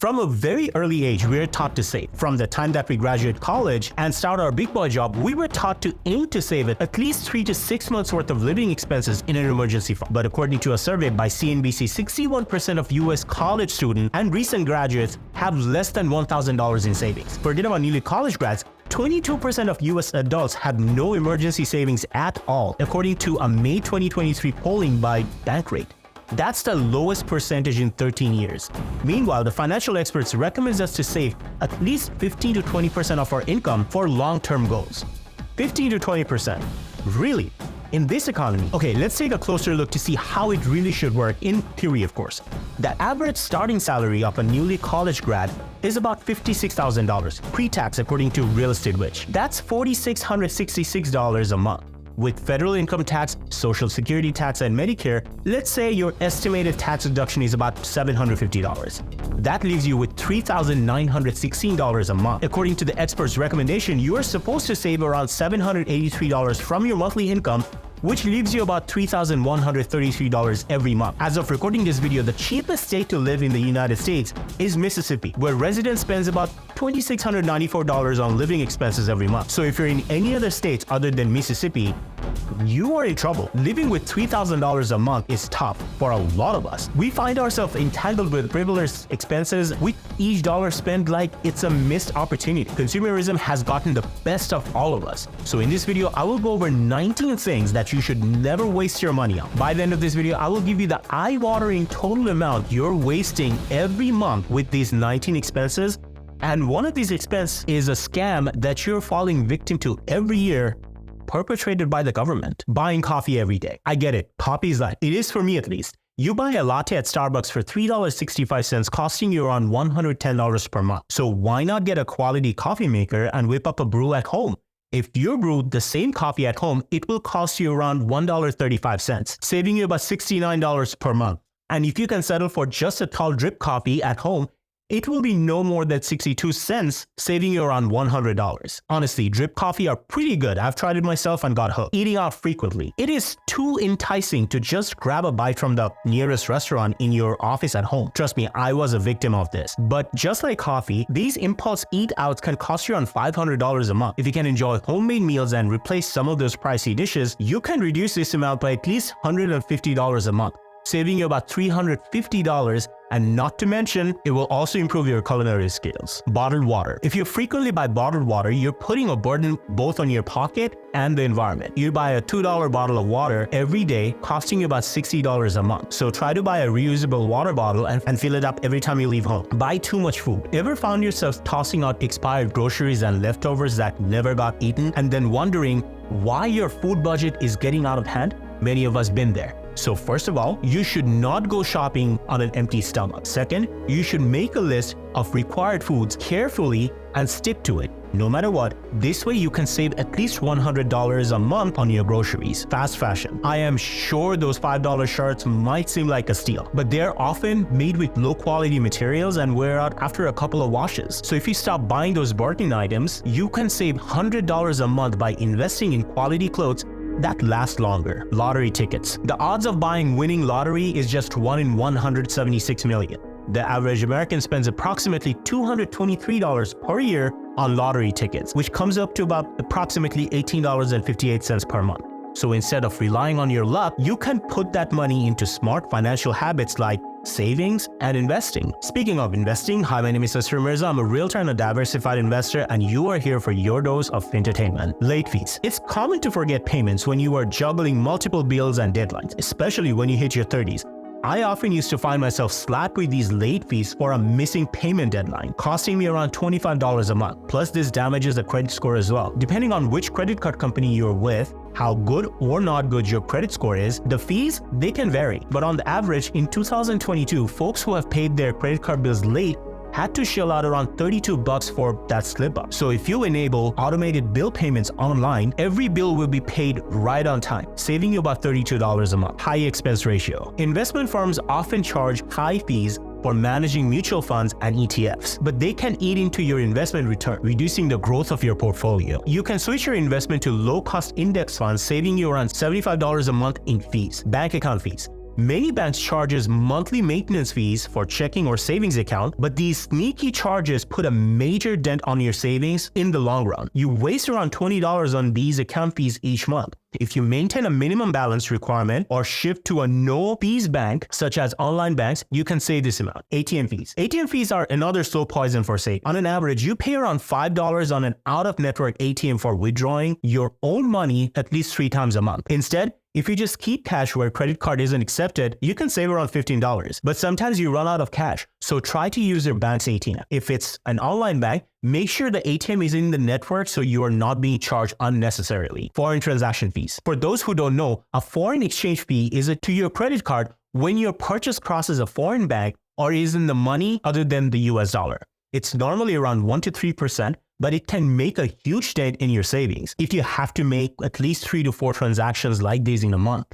From a very early age, we are taught to save. From the time that we graduate college and start our big boy job, we were taught to aim to save at least 3 to 6 months worth of living expenses in an emergency fund. But according to a survey by CNBC, 61% of US college students and recent graduates have less than $1,000 in savings. Forget about newly college grads, 22% of US adults have no emergency savings at all, according to a May 2023 polling by Bankrate. That's the lowest percentage in 13 years. Meanwhile, the financial experts recommend us to save at least 15 to 20% of our income for long-term goals. 15 to 20%. Really? In this economy? Okay, let's take a closer look to see how it really should work, in theory of course. The average starting salary of a newly college grad is about $56,000 pre-tax according to Real Estate Witch. That's $4,666 a month. With federal income tax, social security tax, and Medicare, let's say your estimated tax deduction is about $750. That leaves you with $3,916 a month. According to the expert's recommendation, you are supposed to save around $783 from your monthly income, which leaves you about $3,133 every month. As of recording this video, the cheapest state to live in the United States is Mississippi, where residents spend about $2,694 on living expenses every month. So if you're in any other states other than Mississippi, you are in trouble. Living with $3,000 a month is tough for a lot of us. We find ourselves entangled with frivolous expenses, with each dollar spent like it's a missed opportunity. Consumerism has gotten the best of all of us. So in this video, I will go over 19 things that you should never waste your money on. By the end of this video, I will give you the eye-watering total amount you're wasting every month with these 19 expenses. And one of these expenses is a scam that you're falling victim to every year, perpetrated by the government. Buying coffee every day. I get it. Coffee is life. It is for me at least. You buy a latte at Starbucks for $3.65, costing you around $110 per month. So why not get a quality coffee maker and whip up a brew at home? If you brew the same coffee at home, it will cost you around $1.35, saving you about $69 per month. And if you can settle for just a tall drip coffee at home, it will be no more than 62 cents, saving you around $100. Honestly, drip coffee are pretty good. I've tried it myself and got hooked. Eating out frequently. It is too enticing to just grab a bite from the nearest restaurant in your office at home. Trust me, I was a victim of this. But just like coffee, these impulse eat-outs can cost you around $500 a month. If you can enjoy homemade meals and replace some of those pricey dishes, you can reduce this amount by at least $150 a month, saving you about $350, and not to mention, it will also improve your culinary skills. Bottled water. If you frequently buy bottled water, you're putting a burden both on your pocket and the environment. You buy a $2 bottle of water every day, costing you about $60 a month. So try to buy a reusable water bottle and fill it up every time you leave home. Buy too much food. Ever found yourself tossing out expired groceries and leftovers that never got eaten, and then wondering why your food budget is getting out of hand? Many of us been there. So first of all, you should not go shopping on an empty stomach. Second, you should make a list of required foods carefully and stick to it, no matter what. This way you can save at least $100 a month on your groceries. Fast fashion. I am sure those $5 shirts might seem like a steal, but they're often made with low quality materials and wear out after a couple of washes. So if you stop buying those bargain items, you can save $100 a month by investing in quality clothes that last longer. Lottery tickets. The odds of buying winning lottery is just 1 in 176 million. The average American spends approximately $223 per year on lottery tickets, which comes up to about approximately $18.58 per month. So instead of relying on your luck, you can put that money into smart financial habits like savings and investing. Speaking of investing, hi, my name is Tasvir Mirza. I'm a realtor and a diversified investor, and you are here for your dose of entertainment. Late fees. It's common to forget payments when you are juggling multiple bills and deadlines, especially when you hit your 30s. I often used to find myself slapped with these late fees for a missing payment deadline, costing me around $25 a month. Plus, this damages the credit score as well. Depending on which credit card company you're with, how good or not good your credit score is, the fees, they can vary. But on the average, in 2022, folks who have paid their credit card bills late had to shell out around $32 for that slip up. So if you enable automated bill payments online, every bill will be paid right on time, saving you about $32 a month. High expense ratio. Investment firms often charge high fees for managing mutual funds and ETFs, but they can eat into your investment return, reducing the growth of your portfolio. You can switch your investment to low-cost index funds, saving you around $75 a month in fees. Bank account fees. Many banks charges monthly maintenance fees for checking or savings account, but these sneaky charges put a major dent on your savings in the long run. You waste around $20 on these account fees each month. If you maintain a minimum balance requirement or shift to a no-fees bank, such as online banks, you can save this amount. ATM fees. ATM fees are another slow poison for saving. On an average, you pay around $5 on an out-of-network ATM for withdrawing your own money at least 3 times a month. Instead, if you just keep cash where credit card isn't accepted, you can save around $15. But sometimes you run out of cash, so try to use your bank's ATM. If it's an online bank, make sure the ATM is in the network so you are not being charged unnecessarily. Foreign transaction fees. For those who don't know, a foreign exchange fee is to your credit card when your purchase crosses a foreign bank or is in the money other than the US dollar. It's normally around 1 to 3%, but it can make a huge dent in your savings if you have to make at least 3 to 4 transactions like these in a month.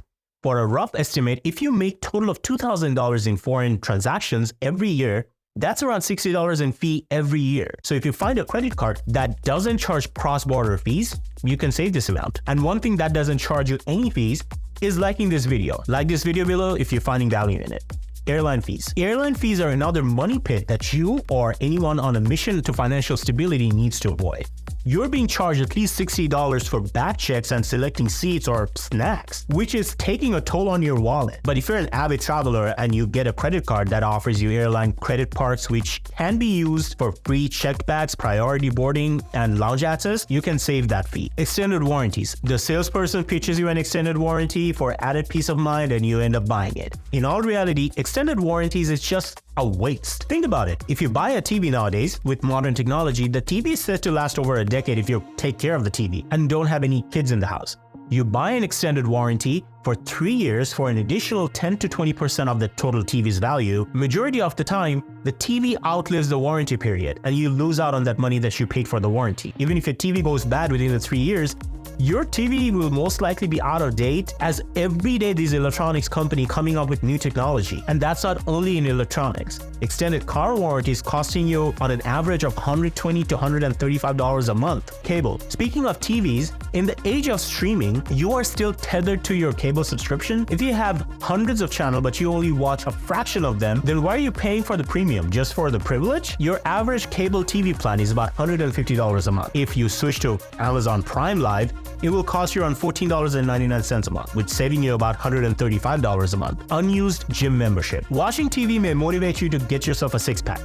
For a rough estimate, if you make a total of $2,000 in foreign transactions every year, that's around $60 in fee every year. So if you find a credit card that doesn't charge cross-border fees, you can save this amount. And one thing that doesn't charge you any fees is liking this video. Like this video below if you're finding value in it. Airline fees. Airline fees are another money pit that you or anyone on a mission to financial stability needs to avoid. You're being charged at least $60 for back checks and selecting seats or snacks, which is taking a toll on your wallet. But if you're an avid traveler and you get a credit card that offers you airline credit perks which can be used for free checked bags, priority boarding, and lounge access, you can save that fee. Extended warranties. The salesperson pitches you an extended warranty for added peace of mind and you end up buying it. In all reality, extended warranties is just a waste. Think about it. If you buy a TV nowadays with modern technology, the TV is set to last over a decade if you take care of the TV and don't have any kids in the house. You buy an extended warranty for 3 years for an additional 10 to 20% of the total TV's value. Majority of the time, the TV outlives the warranty period and you lose out on that money that you paid for the warranty. Even if your TV goes bad within the 3 years, your TV will most likely be out of date, as every day these electronics companies coming up with new technology. And that's not only in electronics. Extended car warranties costing you on an average of $120 to $135 a month. Cable. Speaking of TVs, in the age of streaming, you are still tethered to your cable subscription. If you have hundreds of channels but you only watch a fraction of them, then why are you paying for the premium? Just for the privilege? Your average cable TV plan is about $150 a month. If you switch to Amazon Prime Live, it will cost you around $14.99 a month, which saving you about $135 a month. Unused gym membership. Watching TV may motivate you to get yourself a six-pack.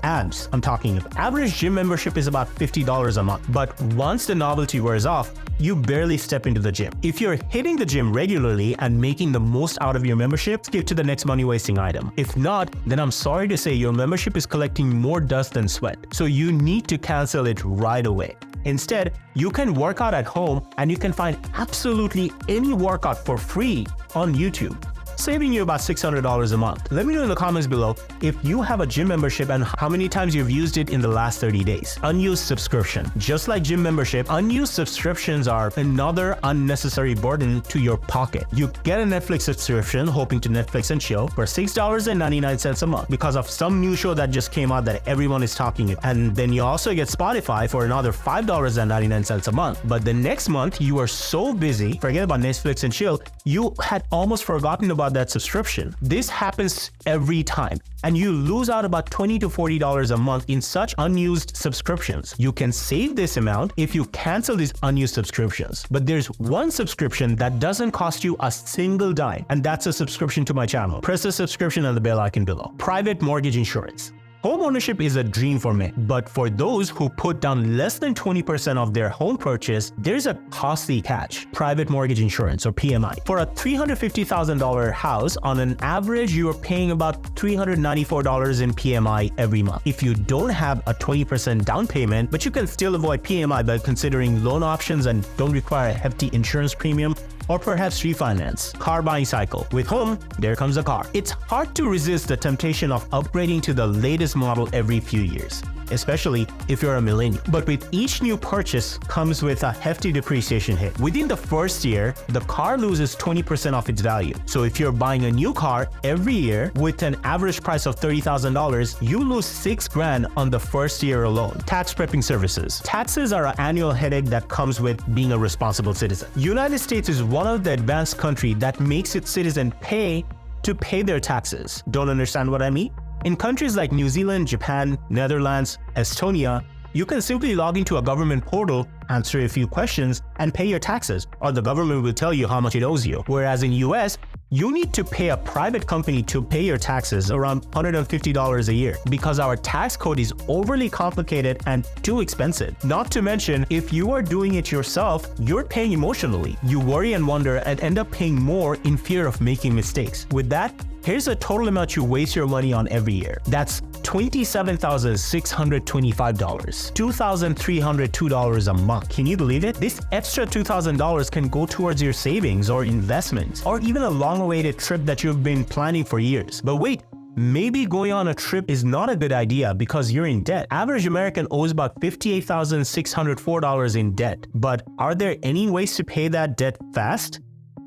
Abs, I'm talking about. Average gym membership is about $50 a month, but once the novelty wears off, you barely step into the gym. If you're hitting the gym regularly and making the most out of your membership, skip to the next money-wasting item. If not, then I'm sorry to say your membership is collecting more dust than sweat, so you need to cancel it right away. Instead, you can work out at home and you can find absolutely any workout for free on YouTube, saving you about $600 a month. Let me know in the comments below if you have a gym membership and how many times you've used it in the last 30 days. Unused subscription. Just like gym membership, unused subscriptions are another unnecessary burden to your pocket. You get a Netflix subscription, hoping to Netflix and chill, for $6.99 a month because of some new show that just came out that everyone is talking about. And then you also get Spotify for another $5.99 a month. But the next month, you are so busy, forget about Netflix and chill, you had almost forgotten about that subscription. This happens every time, and you lose out about $20 to $40 a month in such unused subscriptions. You can save this amount if you cancel these unused subscriptions. But there's one subscription that doesn't cost you a single dime, and that's a subscription to my channel. Press the subscription and the bell icon below. Private mortgage insurance. Home ownership is a dream for me, but for those who put down less than 20% of their home purchase, there's a costly catch: private mortgage insurance, or PMI. For a $350,000 house, on an average, you are paying about $394 in PMI every month. If you don't have a 20% down payment, but you can still avoid PMI by considering loan options and don't require a hefty insurance premium, or perhaps refinance. Car buying cycle. With home, there comes a car. It's hard to resist the temptation of upgrading to the latest model every few years, especially if you're a millennial. But with each new purchase comes with a hefty depreciation hit. Within the first year, the car loses 20% of its value. So if you're buying a new car every year with an average price of $30,000, you lose $6,000 on the first year alone. Tax prepping services. Taxes are an annual headache that comes with being a responsible citizen. United States is one of the advanced countries that makes its citizens pay to pay their taxes. Don't understand what I mean? In countries like New Zealand, Japan, Netherlands, Estonia, you can simply log into a government portal, answer a few questions, and pay your taxes, or the government will tell you how much it owes you. Whereas in US, you need to pay a private company to pay your taxes around $150 a year because our tax code is overly complicated and too expensive. Not to mention, if you are doing it yourself, you're paying emotionally. You worry and wonder and end up paying more in fear of making mistakes. With that, here's the total amount you waste your money on every year. That's $27,625, $2,302 a month. Can you believe it? This extra $2,000 can go towards your savings or investments, or even a long-awaited trip that you've been planning for years. But wait, maybe going on a trip is not a good idea because you're in debt. Average American owes about $58,604 in debt. But are there any ways to pay that debt fast?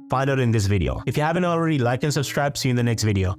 Find out in this video. If you haven't already, like and subscribe. See you in the next video.